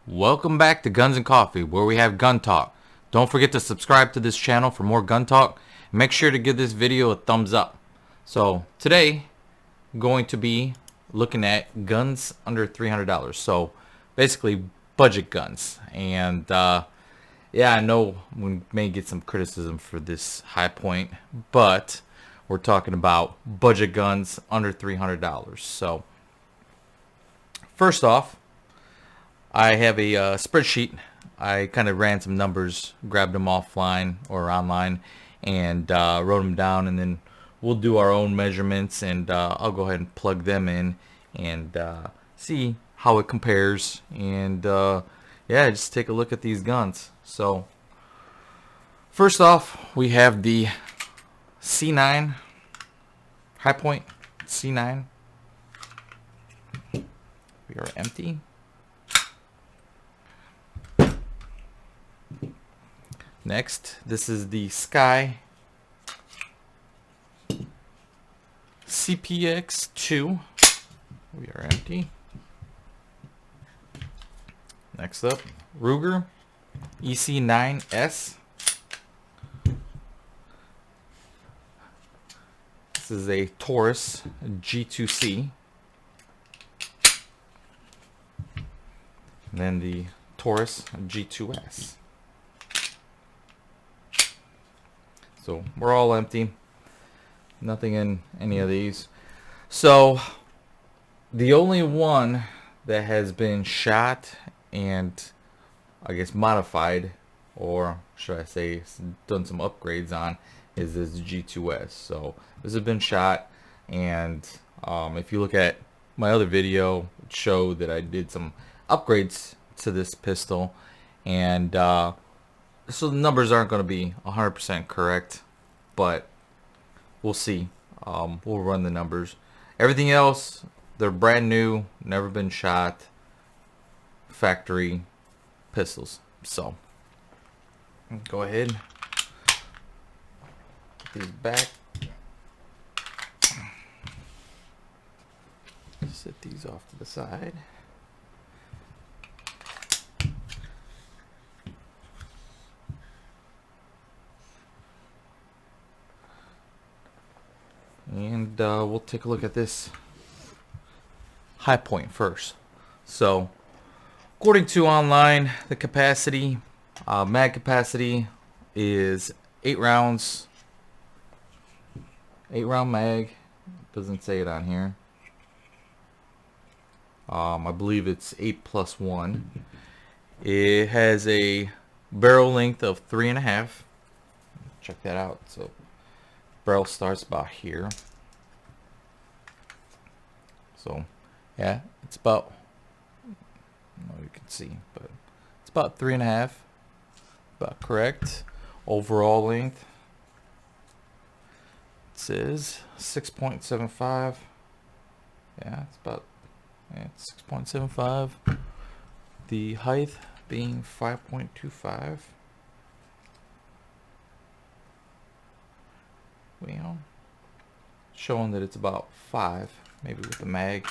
Welcome back to Guns and Coffee, where we have gun talk. Don't forget to subscribe to this channel for more gun talk. Make sure to give this video a thumbs up. So today, I'm going to be looking at guns under $300. So basically budget guns. And yeah, I know we may get some criticism for this high point, but we're talking about budget guns under $300. So first off, I have a spreadsheet. I kind of ran some numbers, grabbed them offline or online, and wrote them down, and then we'll do our own measurements, and I'll go ahead and plug them in and see how it compares, and yeah, just take a look at these guns. So first off, we have the C9 High Point C9. We are empty. Next, this is the SCCY CPX2. We are empty. Next up, Ruger EC9S. This is a Taurus G2c. And then the Taurus G2s. So we're all empty. Nothing in any of these. So the only one that has been shot and I guess modified, or should I say done some upgrades on, is this G2s. So this has been shot, and if you look at my other video, it showed that I did some upgrades to this pistol, and so the numbers aren't going to be 100% correct, but we'll see. We'll run the numbers. Everything else, they're brand new, never been shot, factory pistols. So go ahead, put these back, set these off to the side. And we'll take a look at this High Point first. So according to online, the capacity, mag capacity is 8 rounds. 8 round mag. Doesn't say it on here. I believe it's 8+1. It has a barrel length of 3.5. Check that out. So barrel starts about here. So yeah, it's about, you can see, but it's about 3.5, about correct. Overall length, it says 6.75. Yeah, it's about, yeah, 6.75. The height being 5.25. Well, showing that it's about 5, maybe with the mag.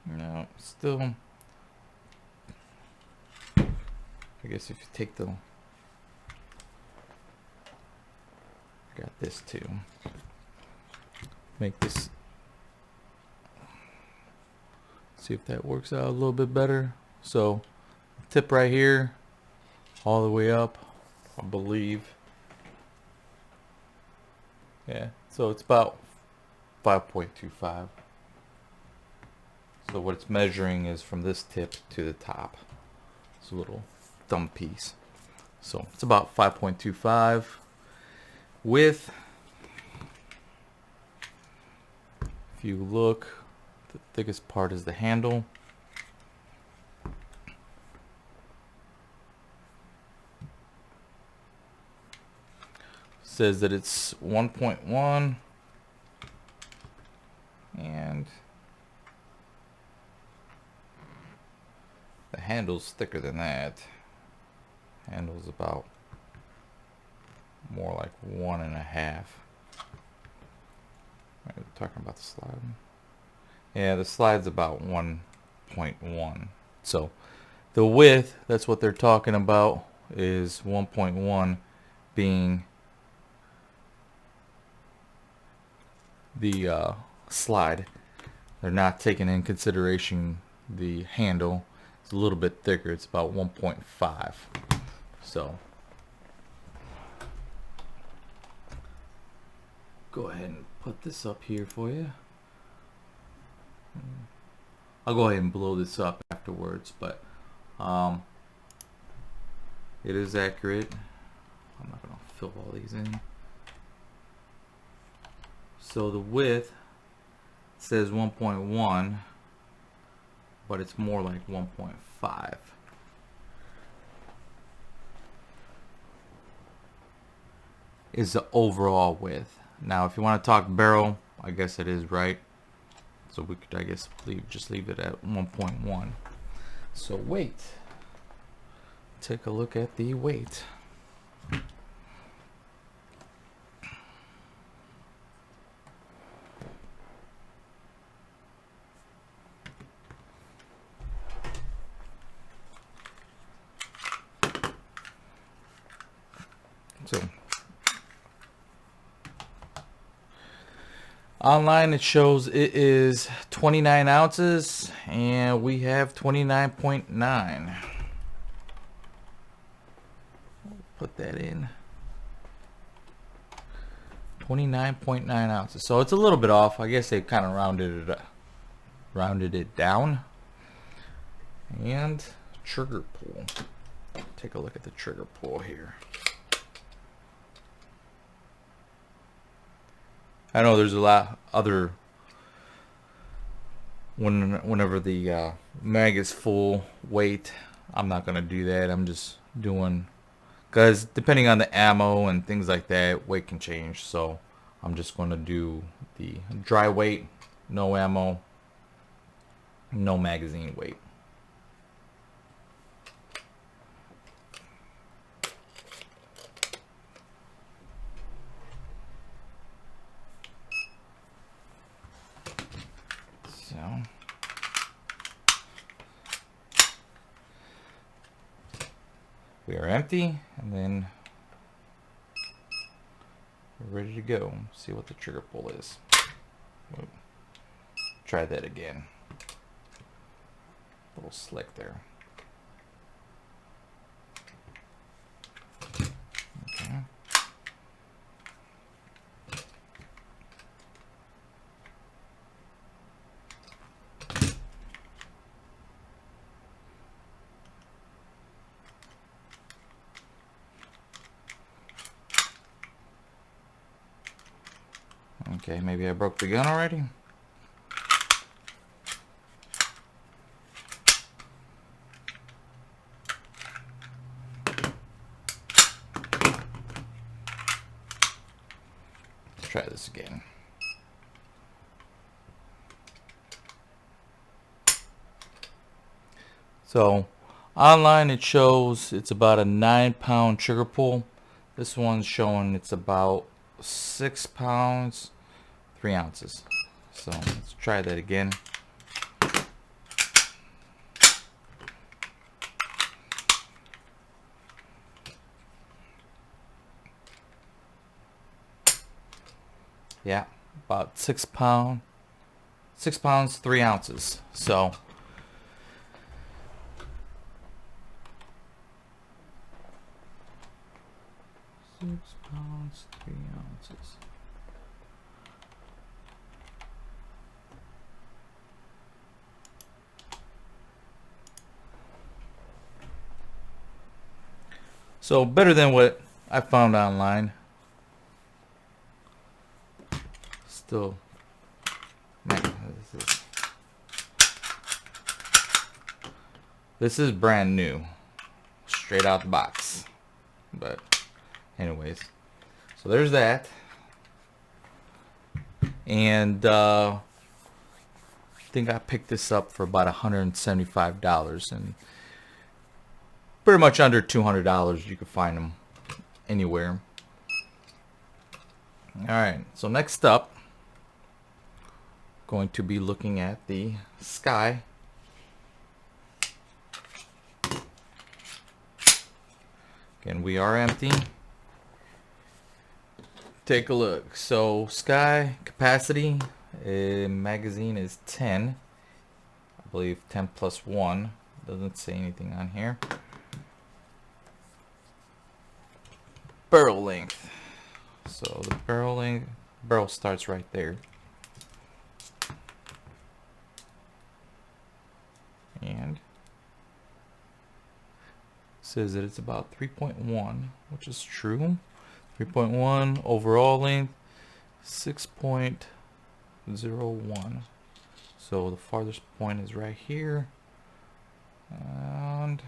No, still, I guess if you take the, got this too, make this, see if that works out a little bit better. So tip right here all the way up, I believe. Yeah, so it's about 5.25. So what it's measuring is from this tip to the top. It's a little thumb piece. So it's about 5.25 width. If you look, the thickest part is the handle. Says that it's 1.1, and the handle's thicker than that. Handle's about more like 1.5. talking about the slide. Yeah, the slide's about 1.1. So the width, that's what they're talking about, is 1.1 being the slide. They're not taking in consideration the handle. It's a little bit thicker. It's about 1.5. So go ahead and put this up here for you. I'll go ahead and blow this up afterwards, but it is accurate. I'm not going to fill all these in. So the width says 1.1, but it's more like 1.5. Is the overall width. Now if you want to talk barrel, I guess it is right. So we could, I guess, just leave it at 1.1. So weight. Take a look at the weight. So online it shows it is 29 ounces and we have 29.9. Put that in. 29.9 ounces. So it's a little bit off. I guess they kind of rounded it down. And trigger pull. Take a look at the trigger pull here. I know there's a lot other whenever the mag is full weight. I'm not gonna do that. I'm just doing, because depending on the ammo and things like that, weight can change. So I'm just gonna do the dry weight, no ammo, no magazine weight. We are empty, and then we're ready to go. See what the trigger pull is. Whoa. Try that again. A little slick there. Okay. Okay, maybe I broke the gun already. Let's try this again. So online it shows it's about a 9-pound trigger pull. This one's showing it's about 6 pounds 3 ounces. So let's try that again. Yeah, about 6 pounds 3 ounces. So £6, 3 ounces. So better than what I found online. Still, man, this is brand new, straight out the box. But anyways, so there's that. And I think I picked this up for about $175, and pretty much under $200. You can find them anywhere. All right, so next up going to be looking at the SCCY. Again, we are empty. Take a look. So SCCY capacity magazine is 10. I believe 10 plus 1. Doesn't say anything on here. Barrel length. So the barrel starts right there. And says that it's about 3.1, which is true. 3.1 overall length, 6.01. So the farthest point is right here, and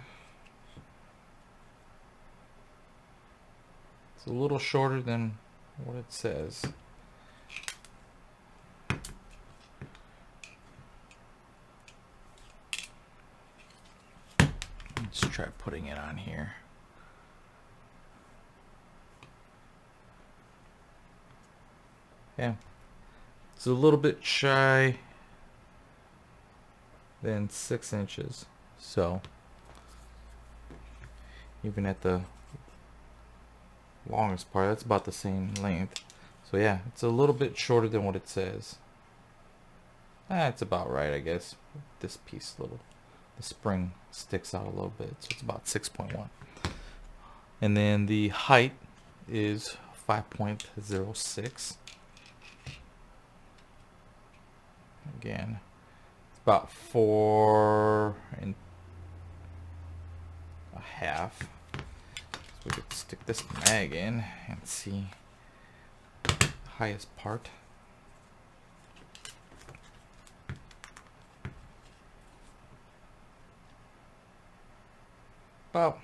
it's a little shorter than what it says. Let's try putting it on here. Yeah, it's a little bit shy than 6 inches. So even at the longest part, that's about the same length. So yeah, it's a little bit shorter than what it says. It's about right, I guess. This piece, the spring sticks out a little bit, so it's about 6.1. And then the height is 5.06. Again, it's about 4.5. So we could stick this mag in and see the highest part. About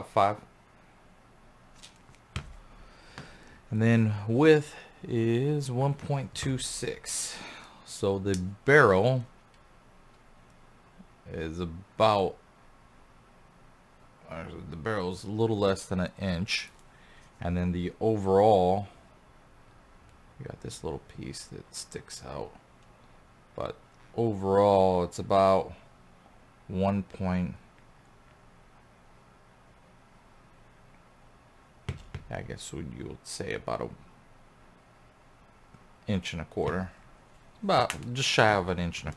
5. And then width is 1.26. So the barrel is about, the barrel is a little less than an inch, and then the overall, you got this little piece that sticks out, but overall it's about 1. I guess you would say about 1.25 inches. About just shy of 1.25 inches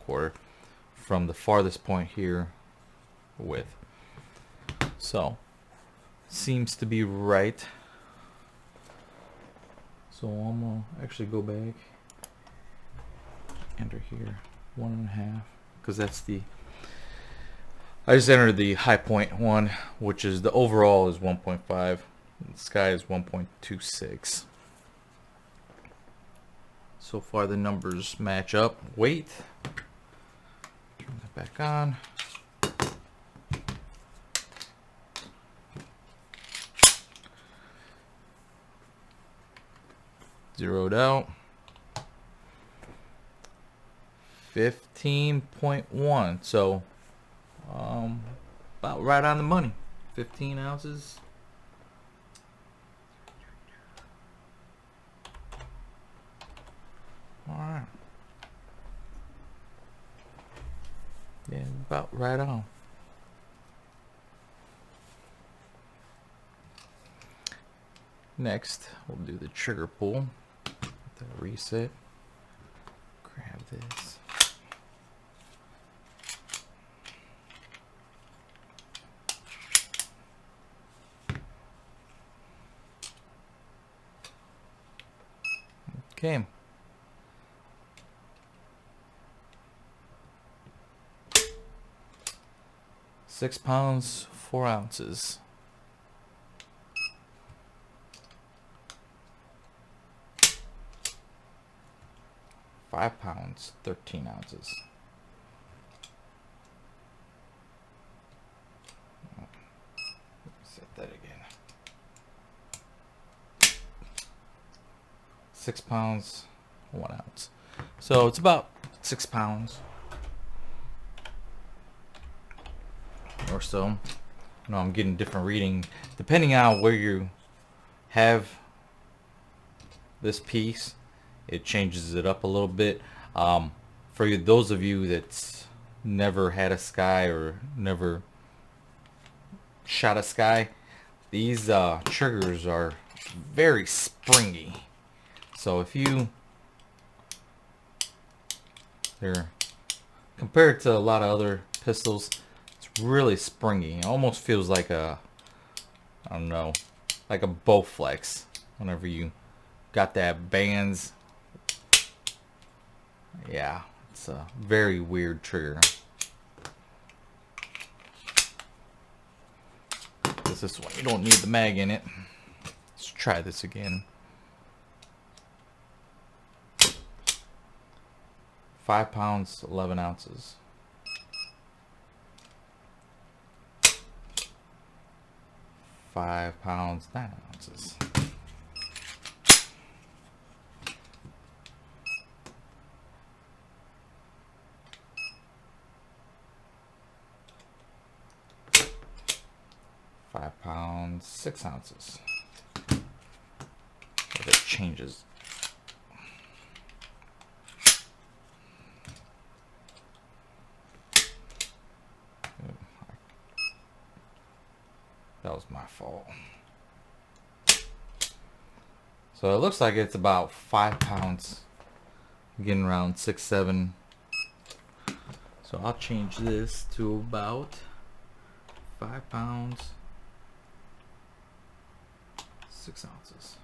from the farthest point here width. So seems to be right. So I'm gonna actually go back, enter here 1.5, because that's the, I just entered the high point one, which is the overall is 1.5. The SCCY is 1.26. So far the numbers match up. Weight, turn that back on. Zeroed out. 15.1. So about right on the money. 15 ounces. Alright. Yeah, about right on. Next, we'll do the trigger pull. The reset. Grab this. Okay. £6, 4 ounces. 5 pounds, 13 ounces. Set that again. 6 pounds, 1 ounce. So it's about 6 pounds or so. No, I'm getting different reading depending on where you have this piece. it changes it up a little bit. For those of you that's never had a Sky or never shot a Sky, these triggers are very springy. So if you, they're compared to a lot of other pistols, it's really springy. It almost feels like a, I don't know, like a Bowflex whenever you got that bands. Yeah, it's a very weird trigger. This one, you don't need the mag in it. Let's try this again. 5 pounds, 11 ounces. £5, 9 ounces. £5, 6 ounces. If it changes. That was my fault. So it looks like it's about 5 pounds. Getting around 6, 7. So I'll change this to about 5 pounds, 6 ounces.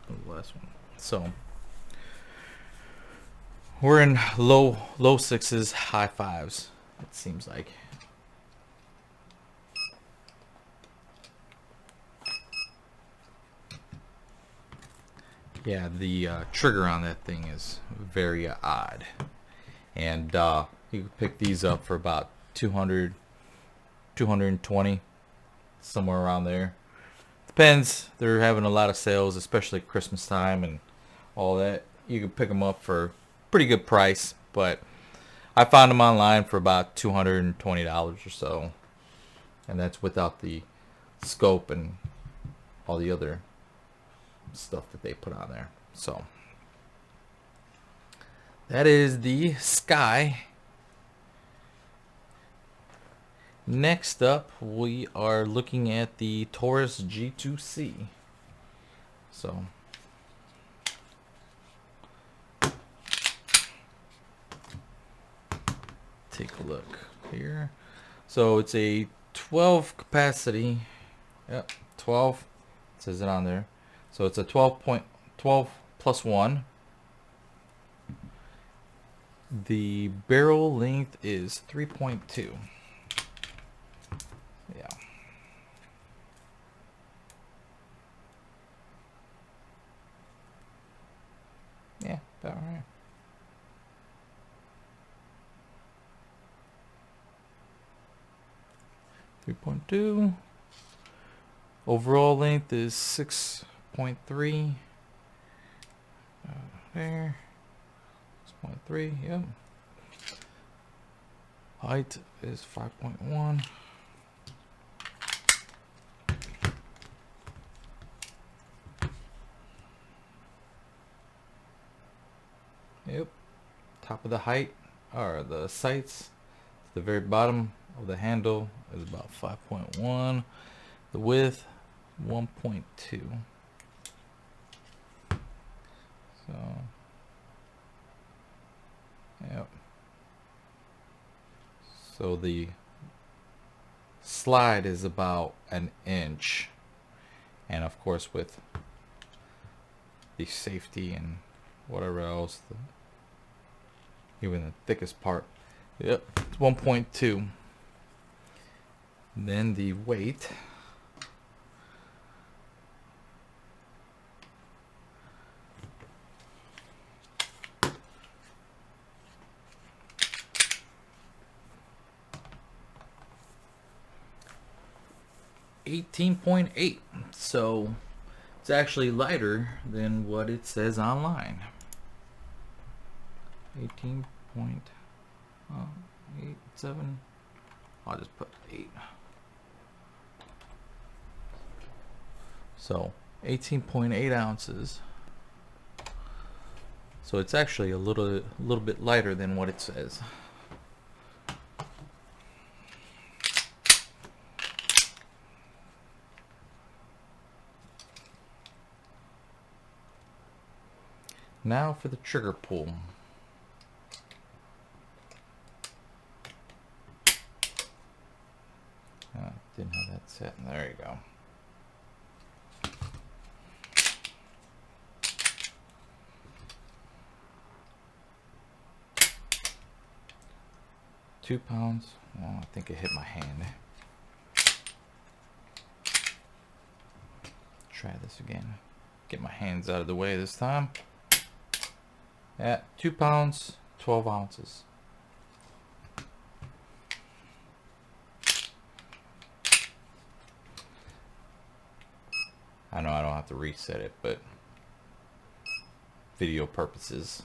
The last one. So we're in low 6s, high 5s. It seems like. Yeah, the trigger on that thing is very odd, and you can pick these up for about 200, 220, somewhere around there. Depends. They're having a lot of sales, especially Christmas time and all that. You can pick them up for pretty good price, but I found them online for about $220 or so, and that's without the scope and all the other stuff that they put on there. So that is the Sky. Next up, we are looking at the Taurus G2c. So take a look here. So it's a 12 capacity. Yep, 12. It says it on there. So it's a 12 plus 1. The barrel length is 3.2. Yeah. Yeah, about right. .2. Overall length is 6.3. There. 6.3. Yep. Height is 5.1. Yep. Top of the height are the sights. The very bottom of the handle is about 5.1. The width 1.2. So yep. So the slide is about an inch, and of course with the safety and whatever else, even the thickest part, yep, it's 1.2. Then the weight, .8, so it's actually lighter than what it says online. 18.87. I'll just put 8. So 18.8 ounces. So it's actually a little bit lighter than what it says. Now for the trigger pull. Didn't have that set. There you go. £2. Oh, I think it hit my hand. Try this again. Get my hands out of the way this time. At 2 pounds, 12 ounces. I know I don't have to reset it, but video purposes.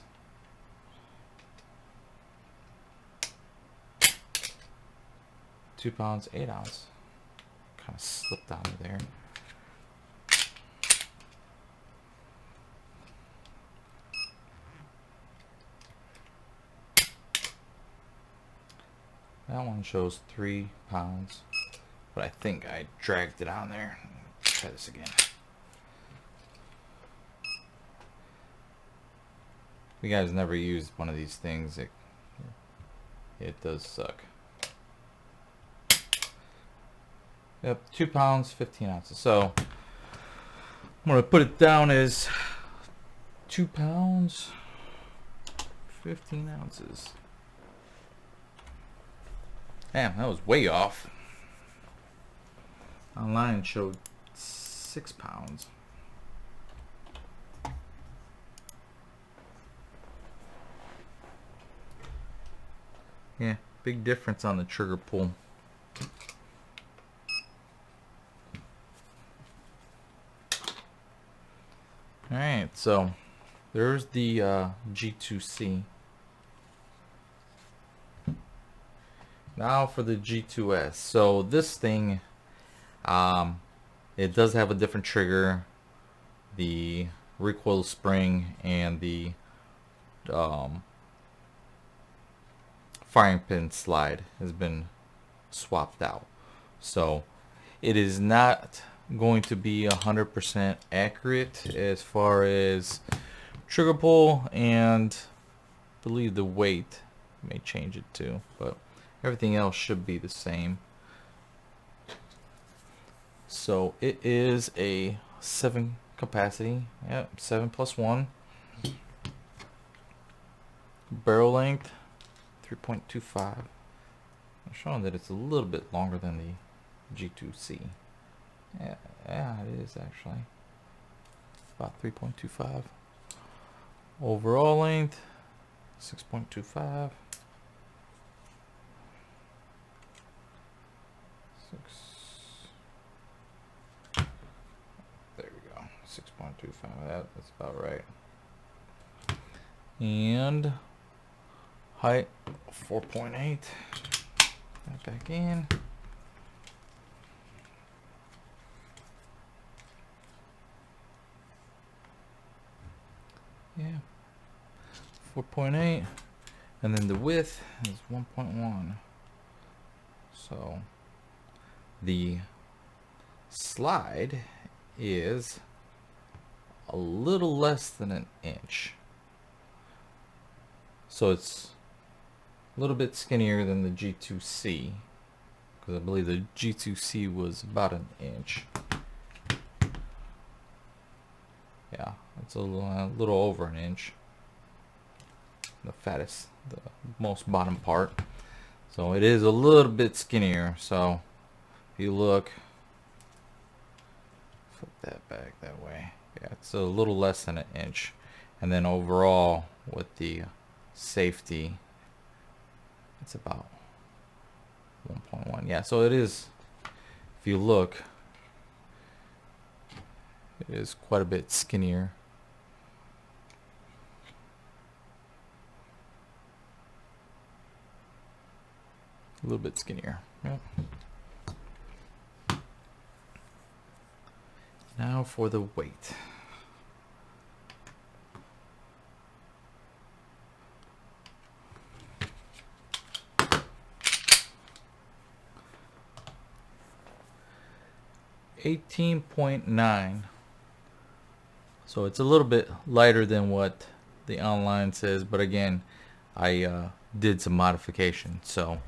2 pounds, 8 ounce. Kind of slipped out of there. That one shows 3 pounds, but I think I dragged it on there. Let's try this again. If you guys never used one of these things, it does suck. Yep, 2 pounds, 15 ounces. So I'm gonna put it down as 2 pounds, 15 ounces. Damn, that was way off. Online showed 6 pounds. Yeah, big difference on the trigger pull. Alright, so there's the G2c. Now for the G2s. So this thing, it does have a different trigger. The recoil spring and the firing pin slide has been swapped out. So it is not going to be 100% accurate as far as trigger pull, and I believe the weight may change it too, but everything else should be the same. So it is a 7 capacity. Yep, 7+1. Barrel length 3.25. I'm showing that it's a little bit longer than the G2c. Yeah, it is actually about 3.25. Overall length 6.25. There we go. 6.25. That's about right. And height 4.8. That back in. Yeah, 4.8, and then the width is 1.1. So the slide is a little less than an inch. So it's a little bit skinnier than the G2c, because I believe the G2c was about an inch. Yeah, it's a little over an inch. The fattest, the most bottom part. So it is a little bit skinnier. So if you look, flip that back that way. Yeah, it's a little less than an inch. And then overall with the safety, it's about 1.1. Yeah, so it is, if you look, it is quite a bit skinnier. A little bit skinnier. Yep. Now for the weight. 18.9. So it's a little bit lighter than what the online says, but again, I did some modification. So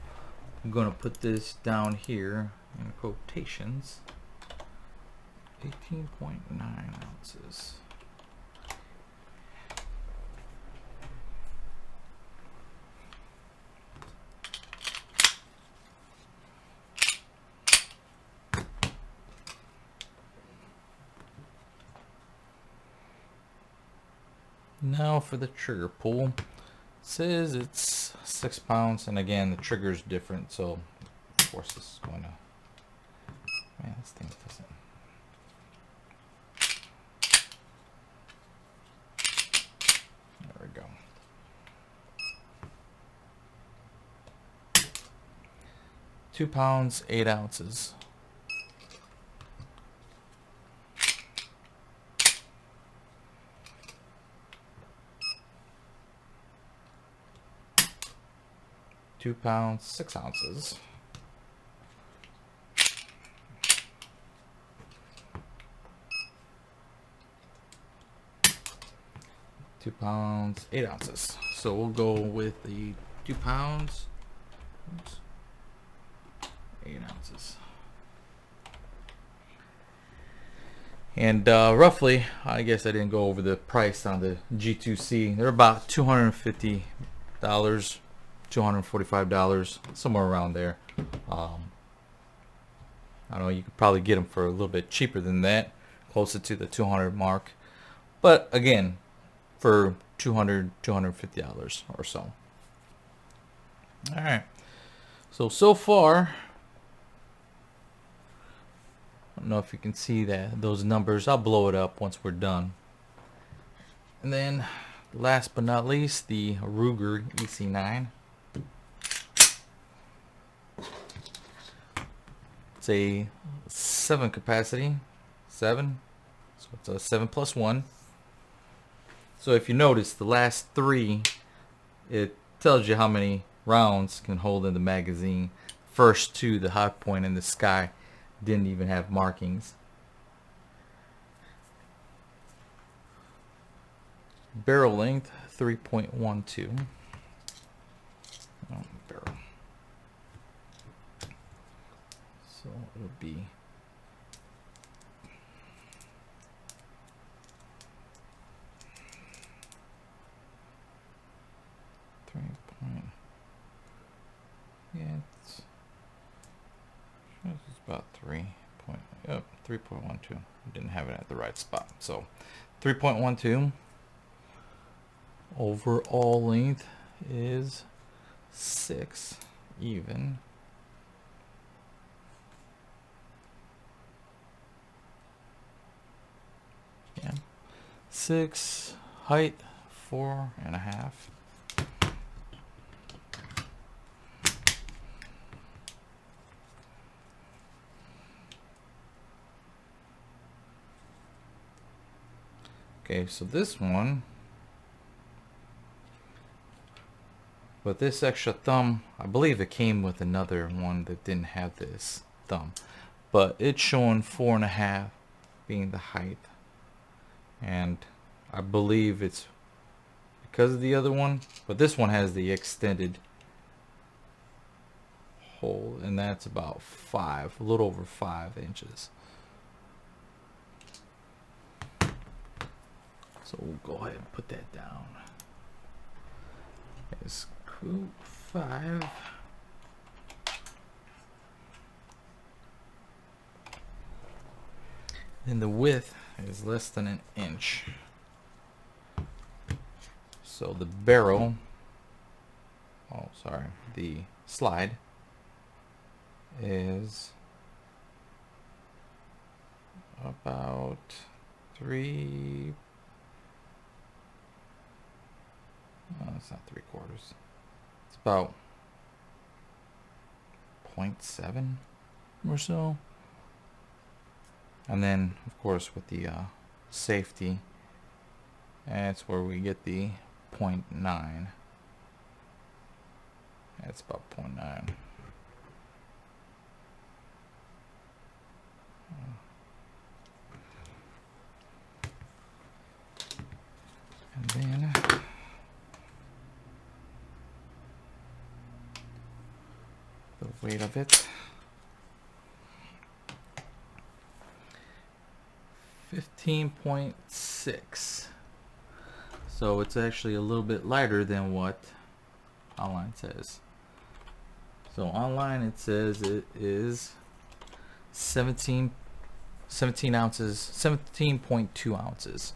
I'm gonna put this down here in quotations. 18.9 ounces. Now for the trigger pull. It says it's 6 pounds, and again the trigger is different, so of course this is going to, man, this thing doesn't. There we go. 2 pounds 8 ounces. £2 6 ounces. £2 8 ounces. So we'll go with the 2 pounds, 8 ounces. And roughly, I guess I didn't go over the price on the G2c. They're about $250, $245, somewhere around there. I don't know, you could probably get them for a little bit cheaper than that, closer to the 200 mark. But again, for $200, $250 or so. All right. So far, I don't know if you can see those numbers. I'll blow it up once we're done. And then, last but not least, the Ruger EC9. It's a 7 capacity, 7. So it's a 7+1. So if you notice, the last 3, it tells you how many rounds can hold in the magazine. First 2, the hot point in the sky, didn't even have markings. Barrel length 3.12. Barrel. So it'll be it's about 3.12. Didn't have it at the right spot. So 3.12. Overall length is 6 even. Yeah. 6 height 4.5. Okay, so this one, but this extra thumb, I believe it came with another one that didn't have this thumb, but it's showing 4.5 being the height, and I believe it's because of the other one, but this one has the extended hole, and that's about 5, a little over 5 inches. So we'll go ahead and put that down. It's Scoop 5. Then the width is less than an inch. So the barrel, the slide is about 3. No, it's not 3/4. It's about 0.7 or so. And then, of course, with the safety, that's where we get the 0.9. That's about 0.9. And then the weight of it, 15.6. So it's actually a little bit lighter than what online says. So online it says it is 17 ounces, 17.2 ounces.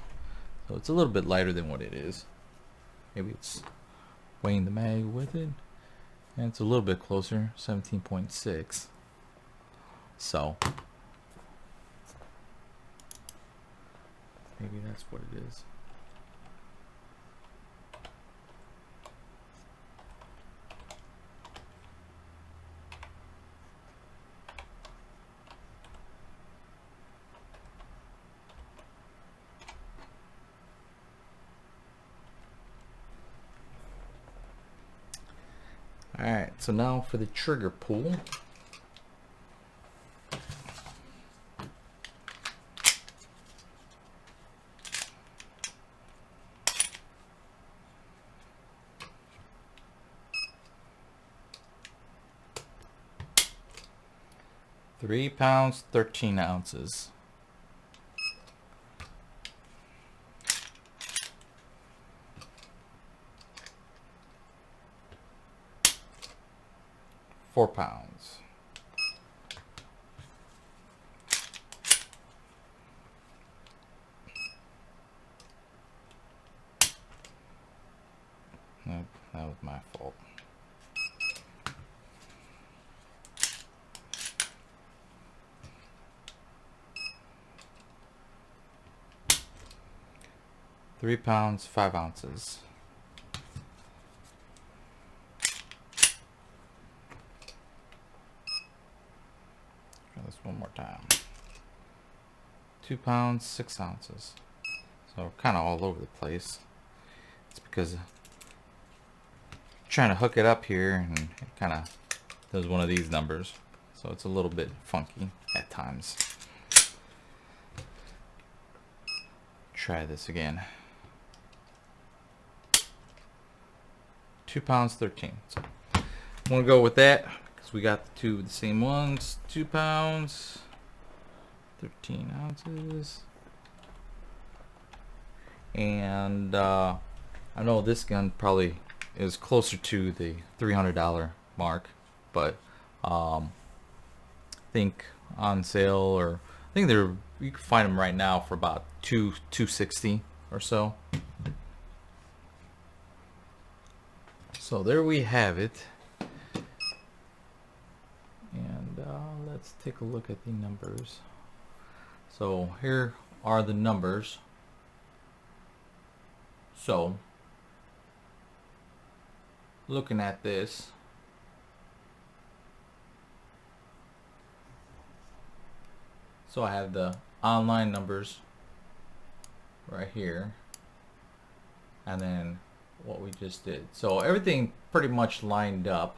So it's a little bit lighter than what it is. Maybe it's weighing the mag with it. And it's a little bit closer, 17.6. So maybe that's what it is. Alright, so now for the trigger pull. £3, 13 ounces. £4. Nope, that was my fault. £3, 5 ounces. Try this one more time. £2, 6 ounces. So kind of all over the place. It's because trying to hook it up here and it kind of does one of these numbers, so it's a little bit funky at times. Try this again. £2, 13. So I'm gonna go with that because we got the two of the same ones. £2, 13 ounces. And I know this gun probably is closer to the $300 mark, but I think on sale, or I think you can find them right now for about $260 or so. So there we have it, and let's take a look at the numbers. So here are the numbers. So looking at this, so I have the online numbers right here, and then what we just did. So everything pretty much lined up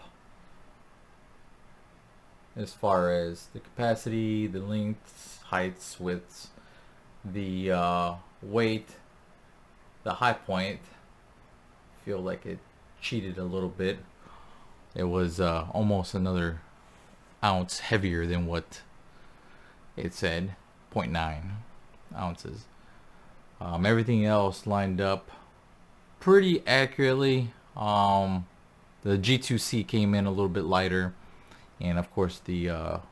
as far as the capacity, the lengths, heights, widths, the weight, the high point. Feel like it cheated a little bit. It was almost another ounce heavier than what it said, 0.9 ounces. Everything else lined up pretty accurately. The G2c came in a little bit lighter, and of course the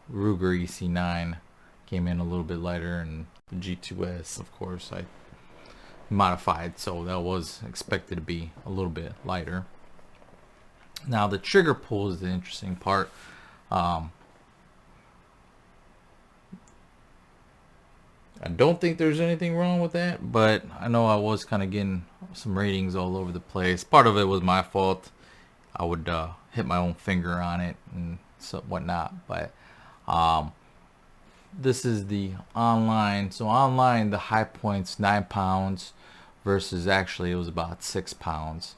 Ruger EC9 came in a little bit lighter, and the G2s, of course, I modified, so that was expected to be a little bit lighter. Now the trigger pull is the interesting part. I don't think there's anything wrong with that, but I know I was kind of getting some ratings all over the place. Part of it was my fault. I would hit my own finger on it and so whatnot, but this is the online. So online, the high point's 9 pounds versus actually it was about 6 pounds.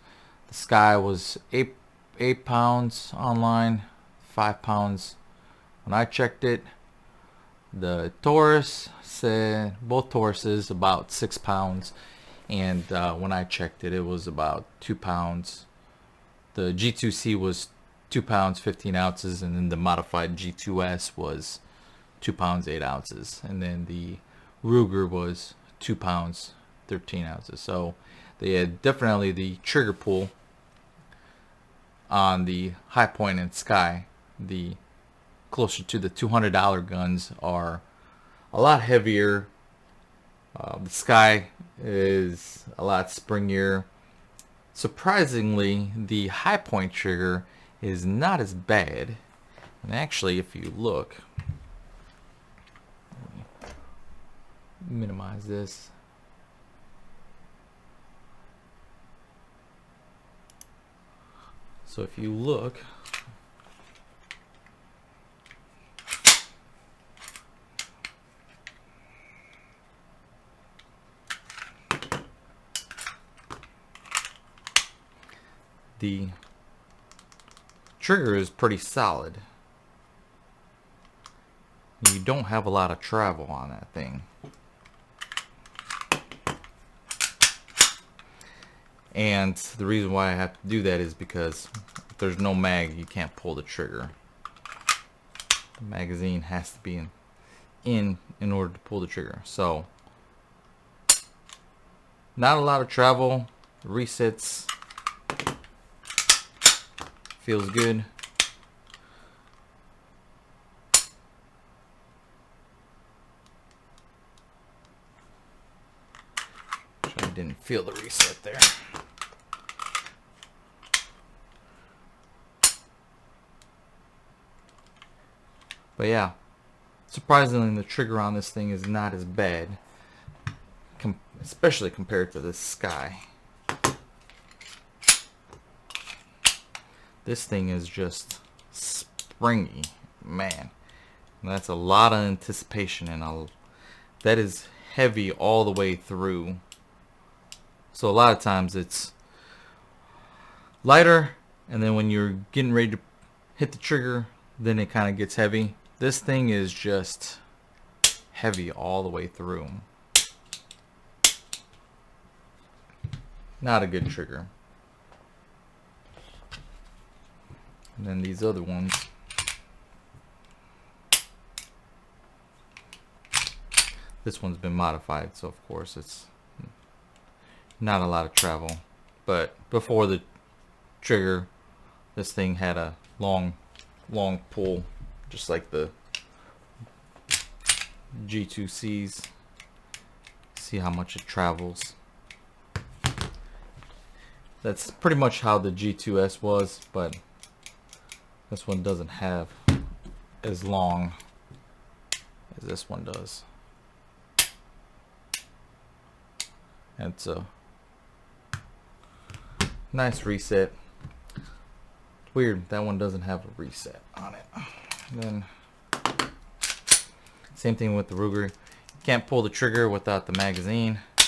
The Sky was 8 pounds online, 5 pounds when I checked it. The Taurus said, both Tauruses, about 6 pounds, and when I checked it, it was about 2 pounds. The G2c was 2 pounds 15 ounces, and then the modified G2s was 2 pounds 8 ounces, and then the Ruger was 2 pounds 13 ounces. So they had definitely the trigger pull on the High Point and Sky. The closer to the $200 guns are a lot heavier. The Sky is a lot springier. Surprisingly, the High Point trigger is not as bad. And actually, if you look, let me minimize this. So if you look, the trigger is pretty solid. You don't have a lot of travel on that thing. And the reason why I have to do that is because if there's no mag, you can't pull the trigger. The magazine has to be in order to pull the trigger. So not a lot of travel. The resets feels good. I didn't feel the reset there. But yeah, surprisingly, the trigger on this thing is not as bad, especially compared to the Sky. This thing is just springy, man. And that's a lot of anticipation, and that is heavy all the way through. So a lot of times it's lighter, and then when you're getting ready to hit the trigger, then it kind of gets heavy. This thing is just heavy all the way through. Not a good trigger. And then these other ones, this one's been modified, so of course it's not a lot of travel. But before the trigger, this thing had a long pull, just like the G2Cs. See how much it travels. That's pretty much how the G2S was, but this one doesn't have as long as this one does. And it's a nice reset. It's weird, that one doesn't have a reset on it. And then same thing with the Ruger. You can't pull the trigger without the magazine. You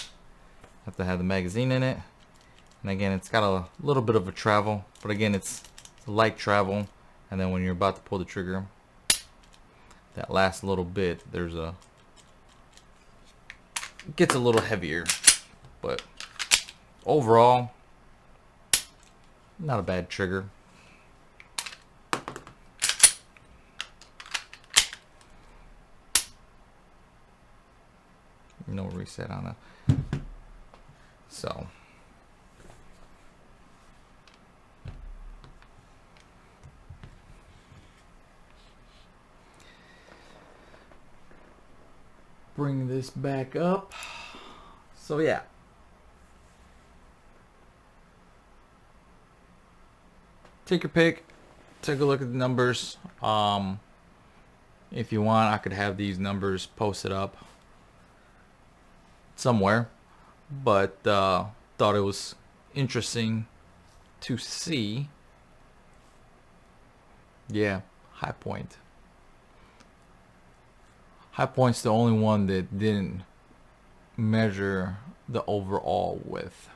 have to have the magazine in it. And again, it's got a little bit of a travel, but again, it's light travel. And then when you're about to pull the trigger, that last little bit, it gets a little heavier. But overall, not a bad trigger. No reset on it. So bring this back up. So yeah, take your pick, take a look at the numbers. If you want, I could have these numbers posted up somewhere, but thought it was interesting to see. Yeah, High Point. High Point's the only one that didn't measure the overall width.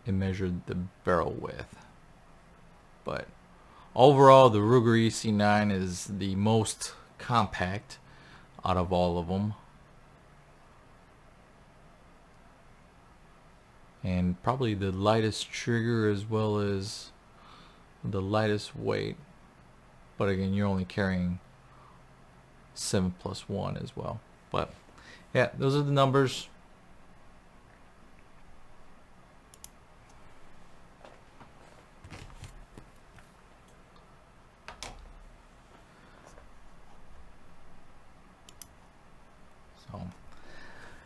It measured the barrel width. But overall, the Ruger EC9 is the most compact out of all of them. and probably the lightest trigger as well as the lightest weight. But again, you're only carrying 7+1 as well. But yeah, those are the numbers.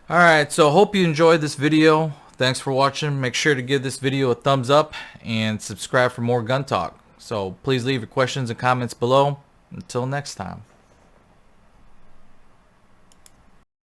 Alright, so hope you enjoyed this video. Thanks for watching. Make sure to give this video a thumbs up and subscribe for more gun talk. So please leave your questions and comments below. Until next time.